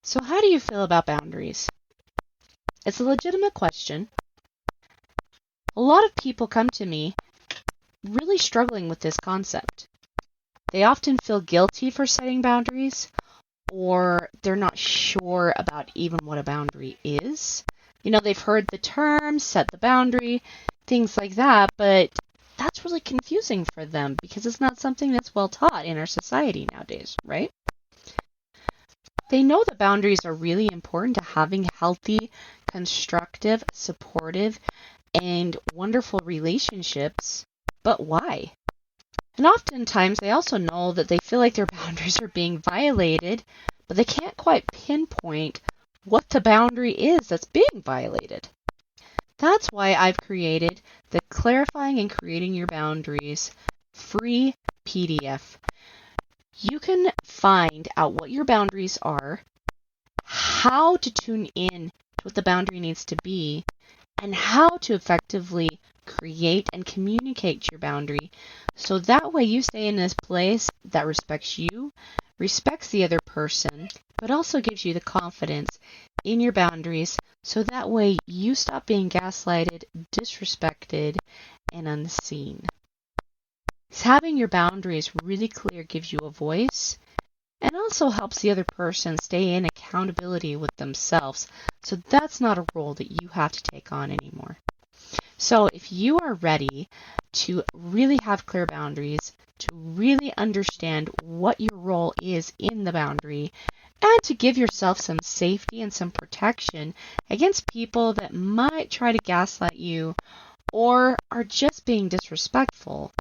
So how do you feel about boundaries? It's a legitimate question. A lot of people come to me really struggling with this concept. They often feel guilty for setting boundaries, or they're not sure about even what a boundary is. They've heard the term, set the boundary, things like that, but that's really confusing for them because it's not something that's well taught in our society nowadays, right? They know that boundaries are really important to having healthy, constructive, supportive, and wonderful relationships, but why? And oftentimes they also know that they feel like their boundaries are being violated, but they can't quite pinpoint what the boundary is that's being violated. That's why I've created the Clarifying and Creating Your Boundaries free PDF. You can find out what your boundaries are, how to tune in to what the boundary needs to be, and how to effectively create and communicate your boundary so that way you stay in this place that respects you, respects the other person, but also gives you the confidence in your boundaries so that way you stop being gaslighted, disrespected, and unseen. Having your boundaries really clear gives you a voice and also helps the other person stay in accountability with themselves. So that's not a role that you have to take on anymore. So if you are ready to really have clear boundaries, to really understand what your role is in the boundary, and to give yourself some safety and some protection against people that might try to gaslight you or are just being disrespectful,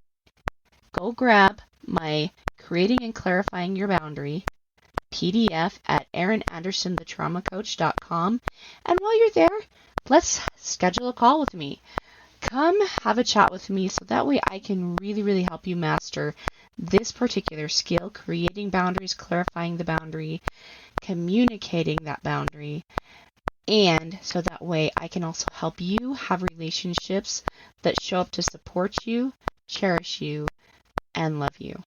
go grab my Creating and Clarifying Your Boundary PDF at erinandersonthetraumacoach.com. And while you're there, let's schedule a call with me. Come have a chat with me so that way I can really help you master this particular skill, creating boundaries, clarifying the boundary, communicating that boundary, and so that way I can also help you have relationships that show up to support you, cherish you, and love you.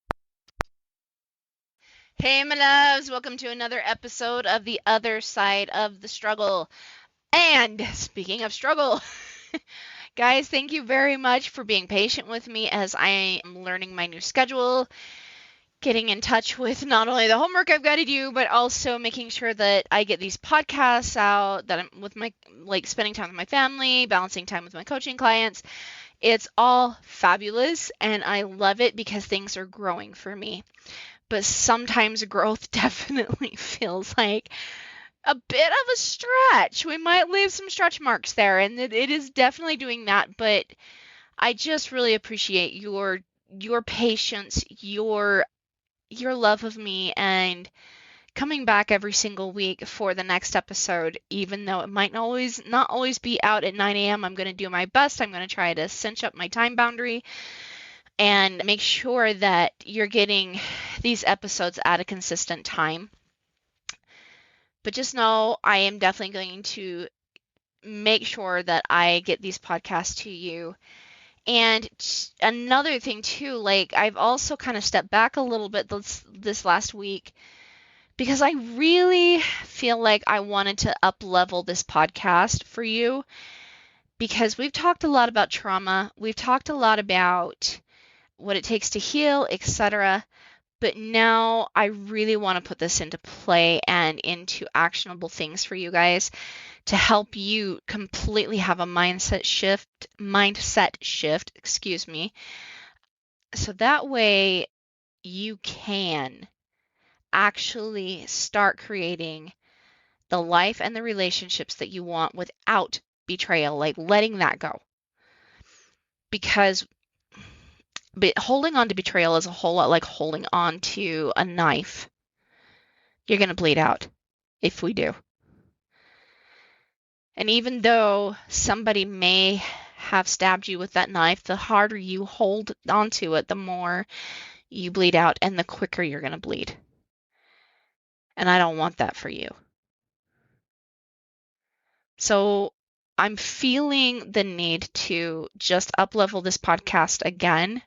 Hey, my loves, welcome to another episode of The Other Side of the Struggle. And speaking of struggle, guys, thank you very much for being patient with me as I am learning my new schedule, getting in touch with not only the homework I've got to do, but also making sure that I get these podcasts out, that I'm with my, spending time with my family, balancing time with my coaching clients. It's all fabulous, and I love it because things are growing for me. But sometimes growth definitely feels like a bit of a stretch. We might leave some stretch marks there, and it is definitely doing that. But I just really appreciate your patience, your love of me, and coming back every single week for the next episode. Even though it might not always be out at 9 a.m., I'm going to do my best. I'm going to try to cinch up my time boundary and make sure that you're getting these episodes at a consistent time. But just know I am definitely going to make sure that I get these podcasts to you. And another thing too, I've also kind of stepped back a little bit this last week because I really feel like I wanted to up level this podcast for you, because we've talked a lot about trauma. We've talked a lot about what it takes to heal, etc. But now I really want to put this into play and into actionable things for you guys to help you completely have a mindset shift, so that way you can actually start creating the life and the relationships that you want without betrayal, letting that go. But holding on to betrayal is a whole lot like holding on to a knife. You're going to bleed out if we do. And even though somebody may have stabbed you with that knife, the harder you hold onto it, the more you bleed out and the quicker you're going to bleed. And I don't want that for you. So I'm feeling the need to just up-level this podcast again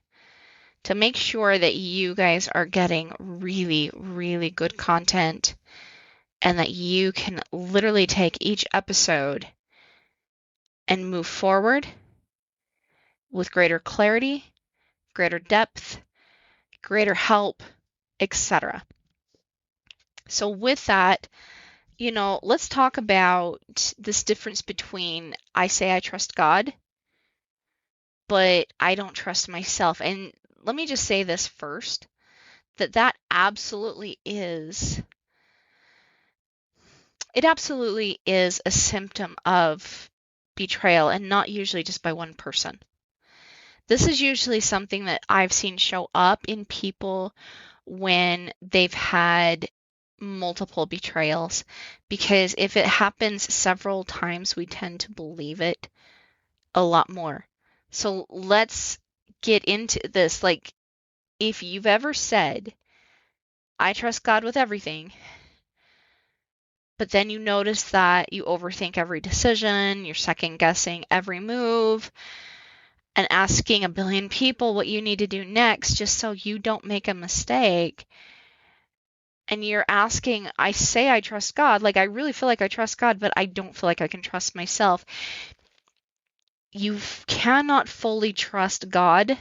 to make sure that you guys are getting really good content and that you can literally take each episode and move forward with greater clarity, greater depth, greater help, etc. So with that, let's talk about this difference between I say I trust God, but I don't trust myself. And let me just say this first, that absolutely is, it absolutely is a symptom of betrayal, and not usually just by one person. This is usually something that I've seen show up in people when they've had multiple betrayals, because if it happens several times, we tend to believe it a lot more. So let's get into this. Like, if you've ever said, I trust God with everything, but then you notice that you overthink every decision, you're second guessing every move, and asking a billion people what you need to do next just so you don't make a mistake. And you're asking, I say I trust God, like I really feel like I trust God, but I don't feel like I can trust myself. You cannot fully trust God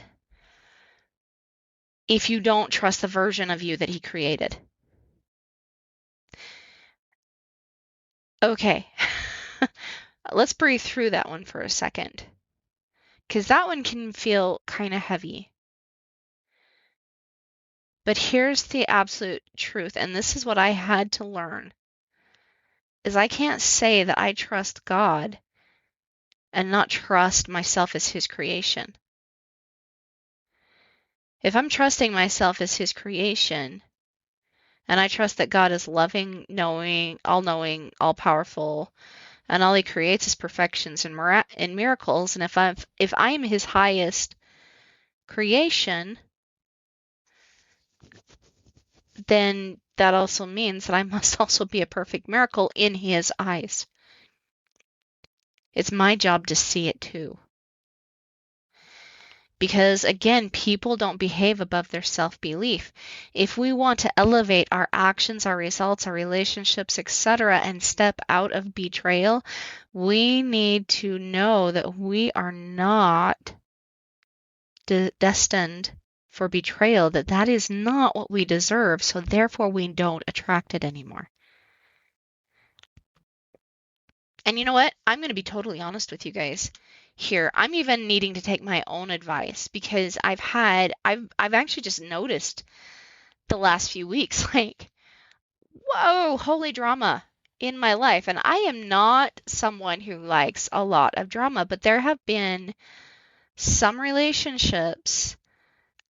if you don't trust the version of you that He created. Okay, let's breathe through that one for a second, because that one can feel kind of heavy. But here's the absolute truth, and this is what I had to learn, is I can't say that I trust God and not trust myself as His creation. If I'm trusting myself as His creation, and I trust that God is loving, knowing, all-powerful, and all He creates is perfections and miracles, and if I'm His highest creation, then that also means that I must also be a perfect miracle in His eyes. It's my job to see it too. Because again, people don't behave above their self-belief. If we want to elevate our actions, our results, our relationships, etc., and step out of betrayal, we need to know that we are not destined for betrayal, that is not what we deserve, so therefore we don't attract it anymore. And you know what? I'm going to be totally honest with you guys here. I'm even needing to take my own advice, because I've actually just noticed the last few weeks, like, whoa, holy drama in my life. And I am not someone who likes a lot of drama, but there have been some relationships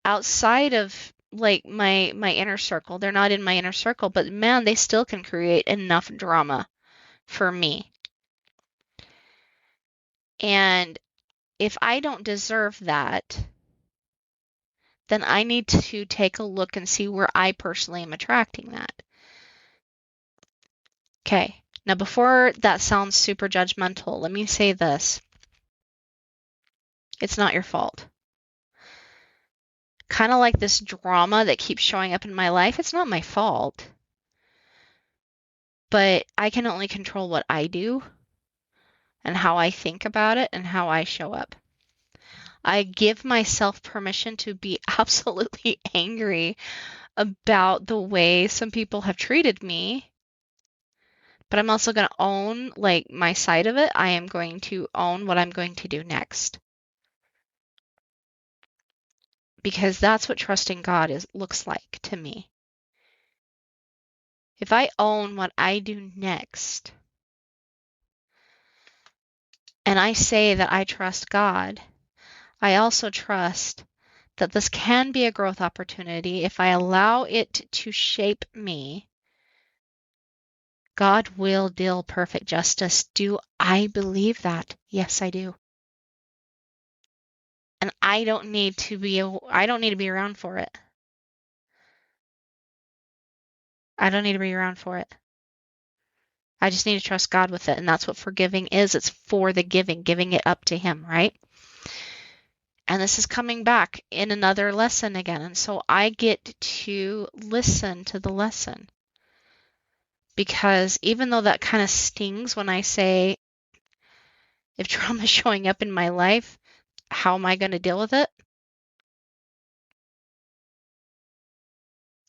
outside of like my inner circle. They're not in my inner circle, but man, they still can create enough drama for me. And if I don't deserve that, then I need to take a look and see where I personally am attracting that. Okay, now before that sounds super judgmental, let me say this. It's not your fault. Kind of like this drama that keeps showing up in my life, it's not my fault. But I can only control what I do and how I think about it and how I show up. I give myself permission to be absolutely angry about the way some people have treated me, but I'm also going to own like my side of it. I am going to own what I'm going to do next, because that's what trusting God looks like to me. If I own what I do next, and I say that I trust God, I also trust that this can be a growth opportunity. If I allow it to shape me, God will deal perfect justice. Do I believe that? Yes, I do. And I don't need to be around for it. I don't need to be around for it. I just need to trust God with it. And that's what forgiving is. It's for the giving it up to Him, right? And this is coming back in another lesson again. And so I get to listen to the lesson, Because even though that kind of stings when I say, if trauma is showing up in my life, how am I going to deal with it?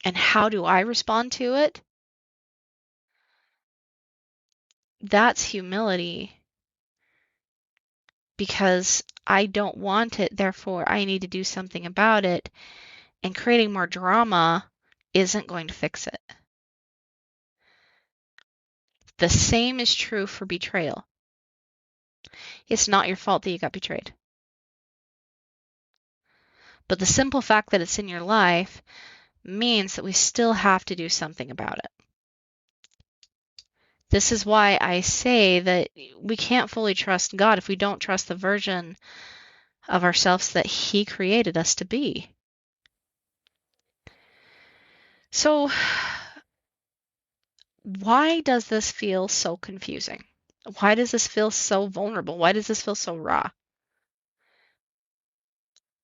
And how do I respond to it? That's humility. Because I don't want it, therefore I need to do something about it. And creating more drama isn't going to fix it. The same is true for betrayal. It's not your fault that you got betrayed. But the simple fact that it's in your life means that we still have to do something about it. This is why I say that we can't fully trust God if we don't trust the version of ourselves that He created us to be. So, why does this feel so confusing? Why does this feel so vulnerable? Why does this feel so raw?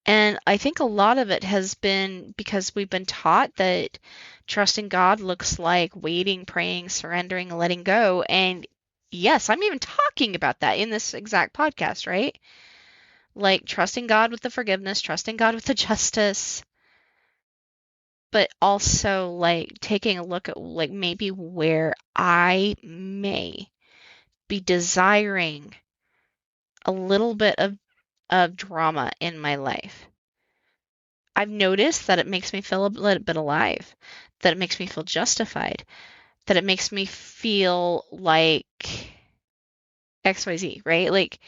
And I think a lot of it has been because we've been taught that trusting God looks like waiting, praying, surrendering, letting go. And yes, I'm even talking about that in this exact podcast, right? Like trusting God with the forgiveness, trusting God with the justice, but also like taking a look at like maybe where I may be desiring a little bit of drama in my life. I've noticed that it makes me feel a little bit alive, that it makes me feel justified, that it makes me feel like XYZ, right? Like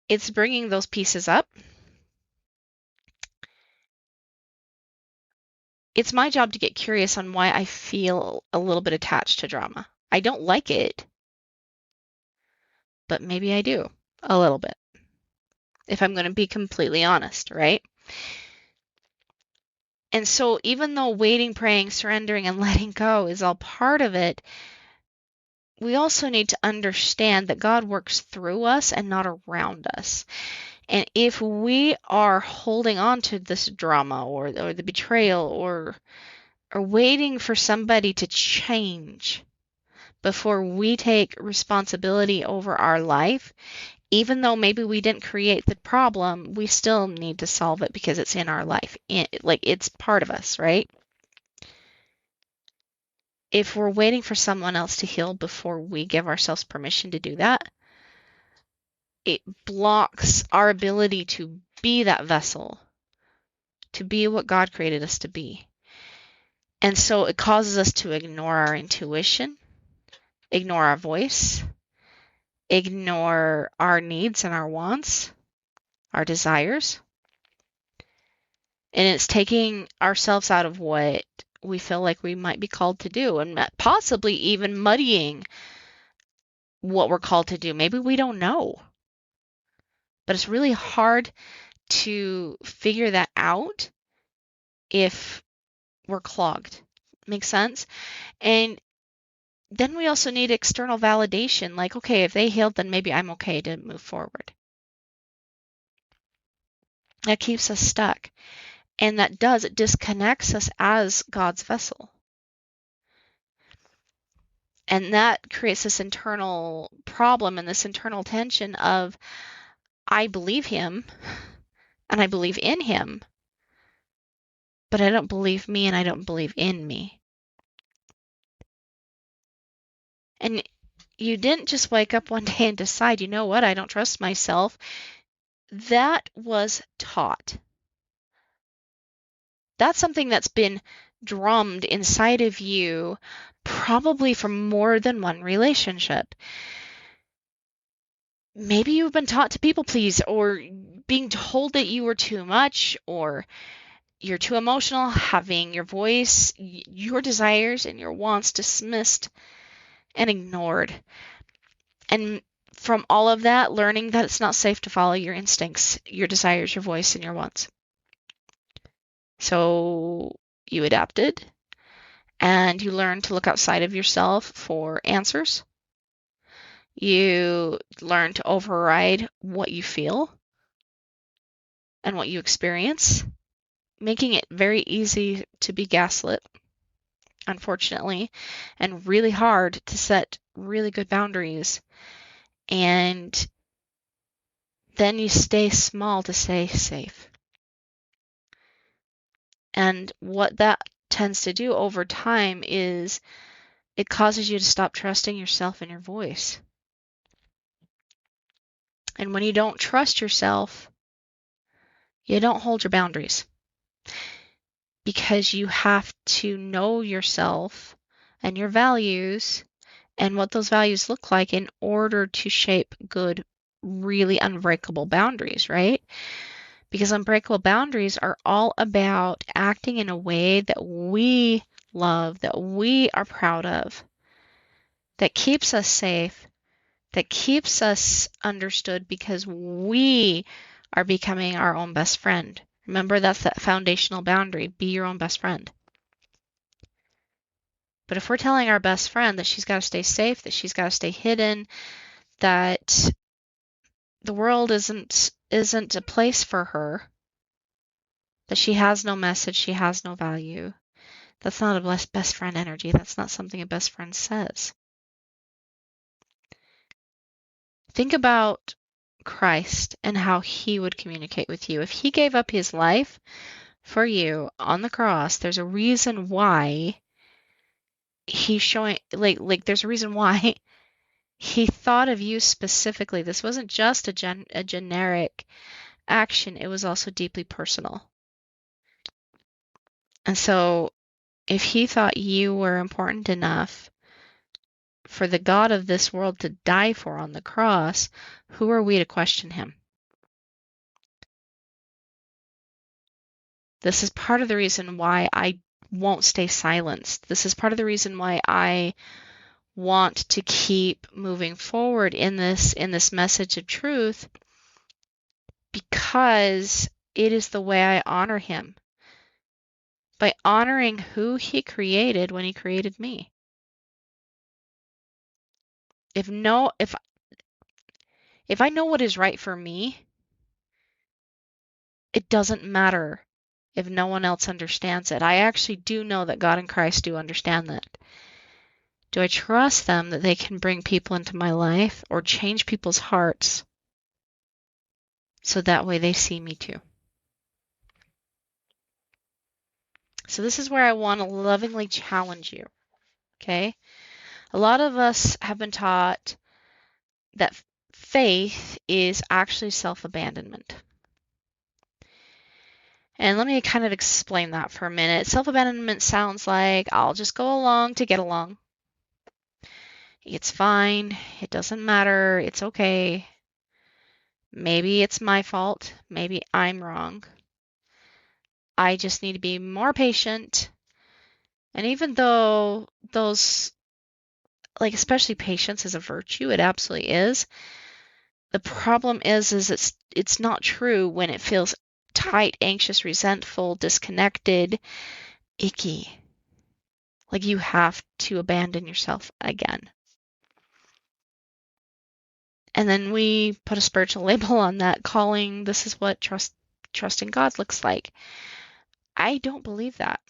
it's bringing those pieces up. It's my job to get curious on why I feel a little bit attached to drama. I don't like it, but maybe I do a little bit, if I'm going to be completely honest, right? And so even though waiting, praying, surrendering, and letting go is all part of it, we also need to understand that God works through us and not around us. And if we are holding on to this drama or the betrayal or waiting for somebody to change before we take responsibility over our life, even though maybe we didn't create the problem, we still need to solve it because it's in our life. Like it's part of us, right? If we're waiting for someone else to heal before we give ourselves permission to do that, it blocks our ability to be that vessel, to be what God created us to be. And so it causes us to ignore our intuition, ignore our voice, ignore our needs and our wants, our desires. And it's taking ourselves out of what we feel like we might be called to do and possibly even muddying what we're called to do. Maybe we don't know. But it's really hard to figure that out if we're clogged. Make sense? And then we also need external validation. Like, okay, if they healed, then maybe I'm okay to move forward. That keeps us stuck. And it disconnects us as God's vessel. And that creates this internal problem and this internal tension of, I believe Him and I believe in Him, but I don't believe me and I don't believe in me. And you didn't just wake up one day and decide, you know what, I don't trust myself. That was taught. That's something that's been drummed inside of you probably from more than one relationship. Maybe you've been taught to people please, or being told that you were too much, or you're too emotional, having your voice, your desires, and your wants dismissed and ignored. And from all of that, learning that it's not safe to follow your instincts, your desires, your voice, and your wants. So you adapted and you learned to look outside of yourself for answers. You learn to override what you feel and what you experience, making it very easy to be gaslit unfortunately, and really hard to set really good boundaries. And then you stay small to stay safe. And what that tends to do over time is it causes you to stop trusting yourself and your voice. And when you don't trust yourself, you don't hold your boundaries because you have to know yourself and your values and what those values look like in order to shape good, really unbreakable boundaries, right? Because unbreakable boundaries are all about acting in a way that we love, that we are proud of, that keeps us safe, that keeps us understood because we are becoming our own best friend. Remember, that's that foundational boundary. Be your own best friend. But if we're telling our best friend that she's got to stay safe, that she's got to stay hidden, that the world isn't a place for her, that she has no message, she has no value, that's not a best friend energy. That's not something a best friend says. Think about Christ and how he would communicate with you. If he gave up his life for you on the cross, there's a reason why he's showing like there's a reason why he thought of you specifically. This wasn't just a generic action, it was also deeply personal. And so if he thought you were important enough for the God of this world to die for on the cross, who are we to question him? This is part of the reason why I won't stay silenced. This is part of the reason why I want to keep moving forward in this message of truth, because it is the way I honor him, by honoring who he created when he created me. If I know what is right for me, it doesn't matter if no one else understands it. I actually do know that God and Christ do understand that. Do I trust them that they can bring people into my life or change people's hearts so that way they see me too? So this is where I want to lovingly challenge you, okay? A lot of us have been taught that faith is actually self-abandonment. And let me kind of explain that for a minute. Self-abandonment sounds like I'll just go along to get along. It's fine. It doesn't matter. It's okay. Maybe it's my fault. Maybe I'm wrong. I just need to be more patient. And even though those, like especially patience is a virtue, it absolutely is. The problem is it's not true when it feels tight, anxious, resentful, disconnected, icky. Like you have to abandon yourself again. And then we put a spiritual label on that, calling this is what trusting God looks like. I don't believe that.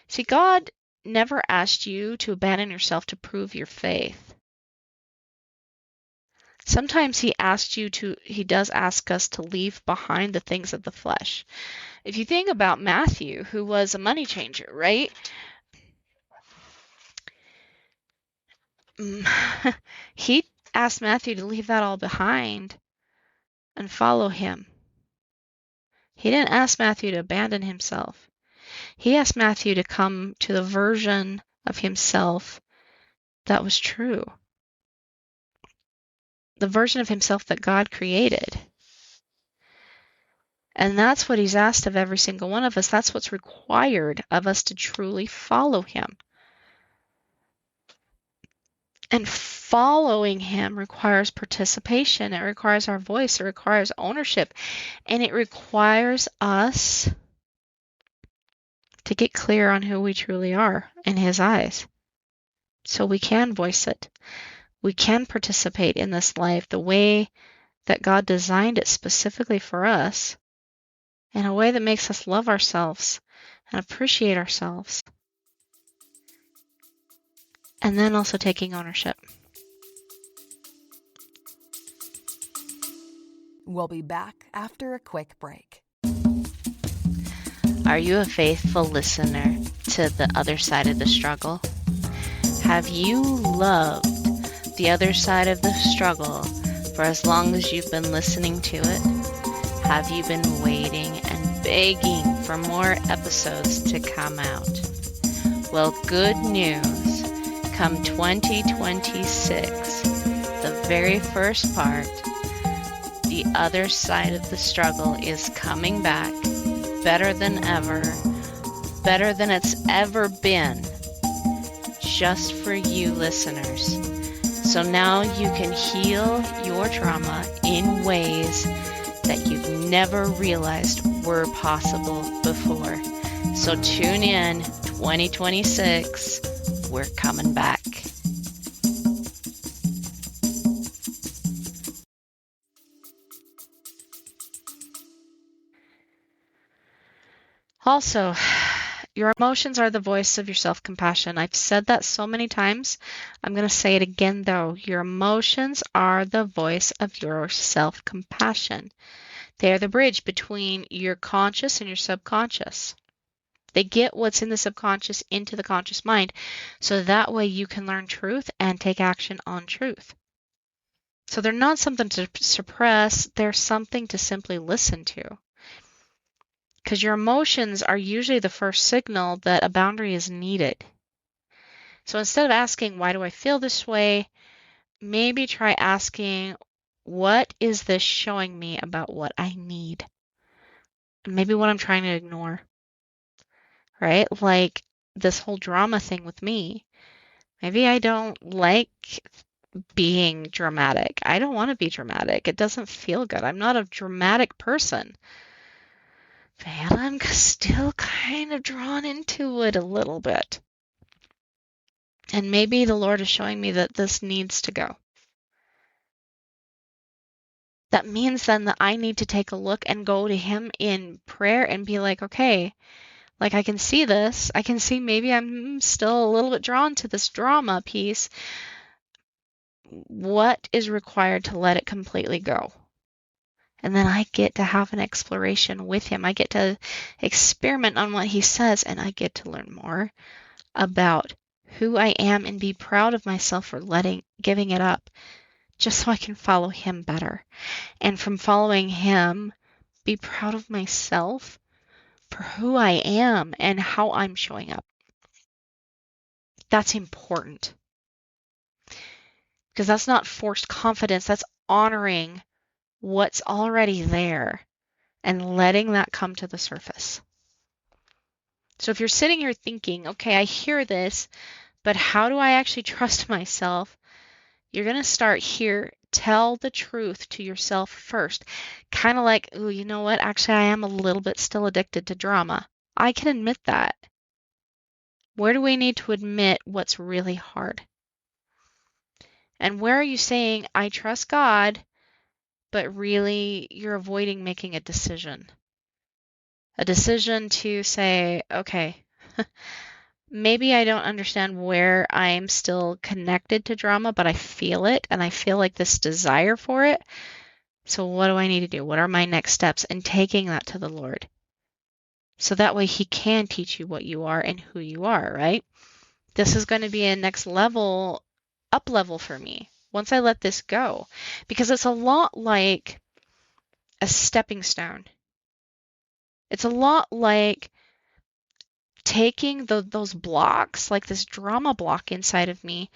See, God never asked you to abandon yourself to prove your faith. Sometimes he does ask us to leave behind the things of the flesh. If you think about Matthew, who was a money changer, right? He asked Matthew to leave that all behind and follow him. He didn't ask Matthew to abandon himself. He asked Matthew to come to the version of himself that was true, the version of himself that God created. And that's what he's asked of every single one of us. That's what's required of us to truly follow him. And following him requires participation. It requires our voice. It requires ownership. And it requires us to get clear on who we truly are in his eyes. So we can voice it. We can participate in this life the way that God designed it specifically for us, in a way that makes us love ourselves and appreciate ourselves. And then also taking ownership. We'll be back after a quick break. Are you a faithful listener to the other side of the struggle? Have you loved the other side of the struggle for as long as you've been listening to it? Have you been waiting and begging for more episodes to come out? Well, good news. Come 2026, the very first part, the other side of the struggle is coming back better than ever, better than it's ever been, just for you listeners. So now you can heal your trauma in ways that you've never realized were possible before. So tune in 2026, we're coming back. Also, your emotions are the voice of your self-compassion. I've said that so many times. I'm going to say it again, though. Your emotions are the voice of your self-compassion. They are the bridge between your conscious and your subconscious. They get what's in the subconscious into the conscious mind, so that way you can learn truth and take action on truth. So they're not something to suppress, they're something to simply listen to. Because your emotions are usually the first signal that a boundary is needed. So instead of asking, why do I feel this way? Maybe try asking, what is this showing me about what I need? Maybe what I'm trying to ignore, right? Like this whole drama thing with me. Maybe I don't like being dramatic. I don't want to be dramatic. It doesn't feel good. I'm not a dramatic person. But I'm still kind of drawn into it a little bit. And maybe the Lord is showing me that this needs to go. That means then that I need to take a look and go to Him in prayer and be like, okay, like I can see this. I can see maybe I'm still a little bit drawn to this drama piece. What is required to let it completely go? And then I get to have an exploration with Him. I get to experiment on what He says, and I get to learn more about who I am and be proud of myself for giving it up, just so I can follow Him better. And from following Him, be proud of myself for who I am and how I'm showing up. That's important. Because that's not forced confidence, that's honoring what's already there and letting that come to the surface. So if you're sitting here thinking, okay, I hear this, but how do I actually trust myself? You're going to start here. Tell the truth to yourself first. Kind of like, ooh, you know what? Actually, I am a little bit still addicted to drama. I can admit that. Where do we need to admit what's really hard? And where are you saying, I trust God, but really you're avoiding making a decision? A decision to say, okay, maybe I don't understand where I'm still connected to drama, but I feel it and I feel like this desire for it. So what do I need to do? What are my next steps? And taking that to the Lord. So that way He can teach you what you are and who you are, right? This is going to be a next level, up level for me once I let this go. Because it's a lot like a stepping stone. It's a lot like taking those blocks, like this drama block inside of me,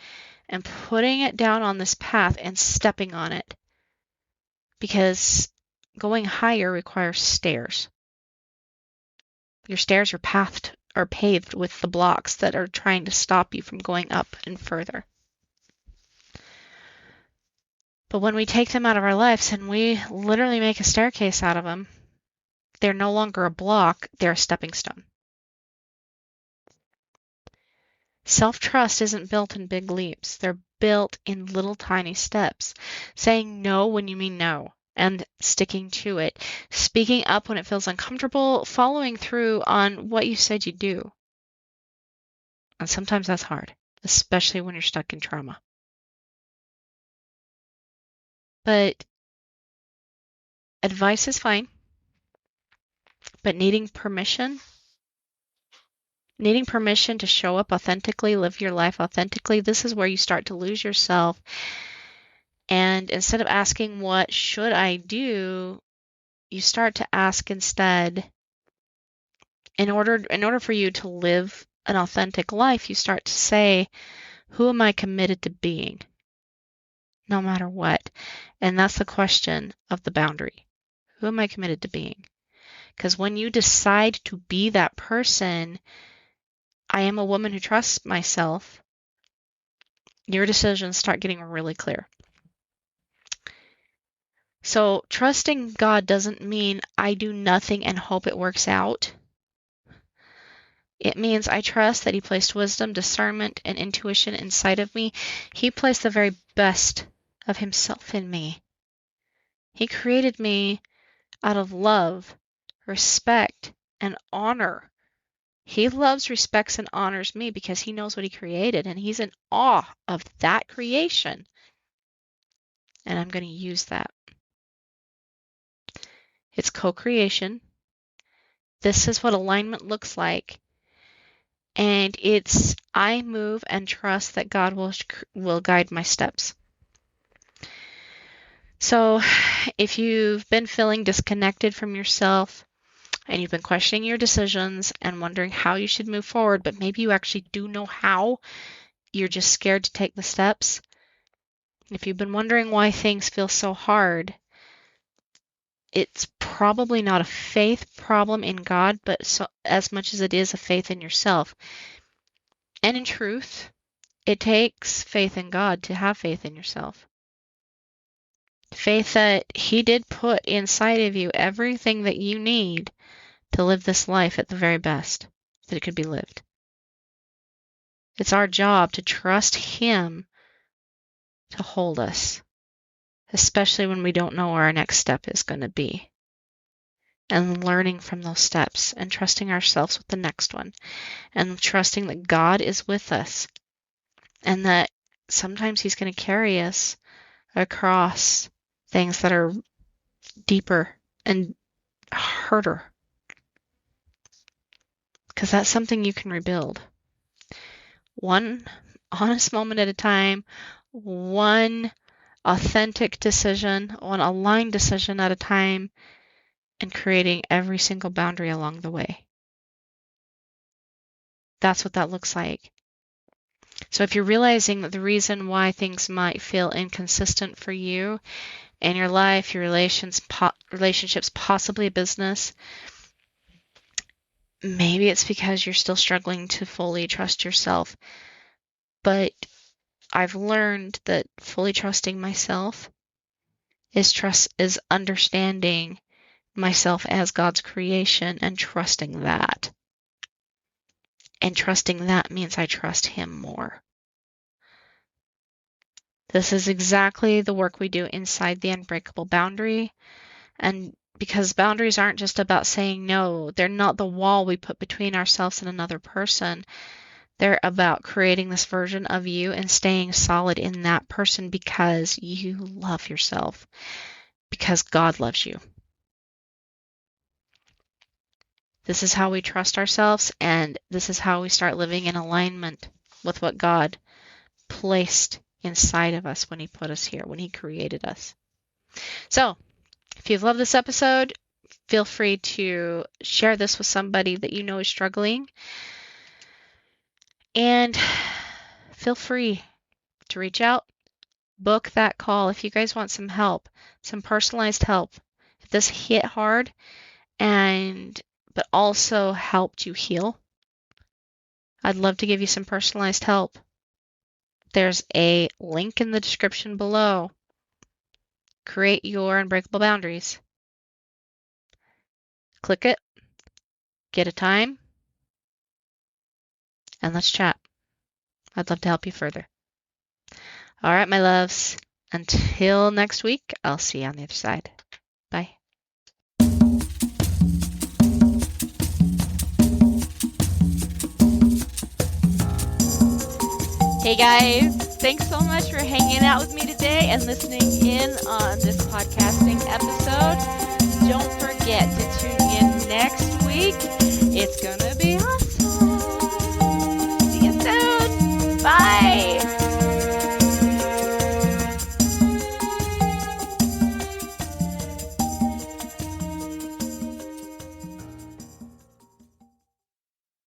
and putting it down on this path and stepping on it. Because going higher requires stairs. Your stairs are paved with the blocks that are trying to stop you from going up and further. But when we take them out of our lives and we literally make a staircase out of them, they're no longer a block, they're a stepping stone. Self-trust isn't built in big leaps. They're built in little tiny steps. Saying no when you mean no and sticking to it. Speaking up when it feels uncomfortable. Following through on what you said you'd do. And sometimes that's hard. especially when you're stuck in trauma. But advice is fine, but needing permission to show up authentically, live your life authentically, this is where you start to lose yourself. And instead of asking, what should I do? You start to ask instead, in order for you to live an authentic life, you start to say, who am I committed to being? No matter what. And that's the question of the boundary. Who am I committed to being? Because when you decide to be that person, I am a woman who trusts myself, your decisions start getting really clear. So trusting God doesn't mean I do nothing and hope it works out. It means I trust that He placed wisdom, discernment, and intuition inside of me. He placed the very best of Himself in me. He created me out of love, respect, and honor. He loves, respects, and honors me because He knows what He created, and He's in awe of that creation. And I'm going to use that. It's co-creation. This is what alignment looks like. And it's I move and trust that God will guide my steps. So if you've been feeling disconnected from yourself and you've been questioning your decisions and wondering how you should move forward, but maybe you actually do know how, you're just scared to take the steps. If you've been wondering why things feel so hard, it's probably not a faith problem in God, but as much as it is a faith in yourself. And in truth, it takes faith in God to have faith in yourself. Faith that He did put inside of you everything that you need to live this life at the very best that it could be lived. It's our job to trust Him to hold us, especially when we don't know where our next step is going to be. And learning from those steps and trusting ourselves with the next one and trusting that God is with us and that sometimes He's going to carry us across things that are deeper and harder. Because that's something you can rebuild. One honest moment at a time, one authentic decision, one aligned decision at a time, and creating every single boundary along the way. That's what that looks like. So if you're realizing that the reason why things might feel inconsistent for you in your life, your relationships, possibly a business, maybe it's because you're still struggling to fully trust yourself. But I've learned that fully trusting myself is understanding myself as God's creation and trusting that. And trusting that means I trust Him more. This is exactly the work we do inside the Unbreakable Boundary. And because boundaries aren't just about saying no, they're not the wall we put between ourselves and another person. They're about creating this version of you and staying solid in that person because you love yourself, because God loves you. This is how we trust ourselves, and this is how we start living in alignment with what God placed inside of us when He put us here, when He created us. So, if you've loved this episode, feel free to share this with somebody that you know is struggling. And feel free to reach out, book that call if you guys want some help, some personalized help. If this hit hard but also helped you heal, I'd love to give you some personalized help. There's a link in the description below. Create your unbreakable boundaries. Click it, get a time, and let's chat. I'd love to help you further. All right, my loves. Until next week, I'll see you on the other side. Bye. Hey guys, thanks so much for hanging out with me today and listening in on this podcasting episode. Don't forget to tune in next week. It's gonna be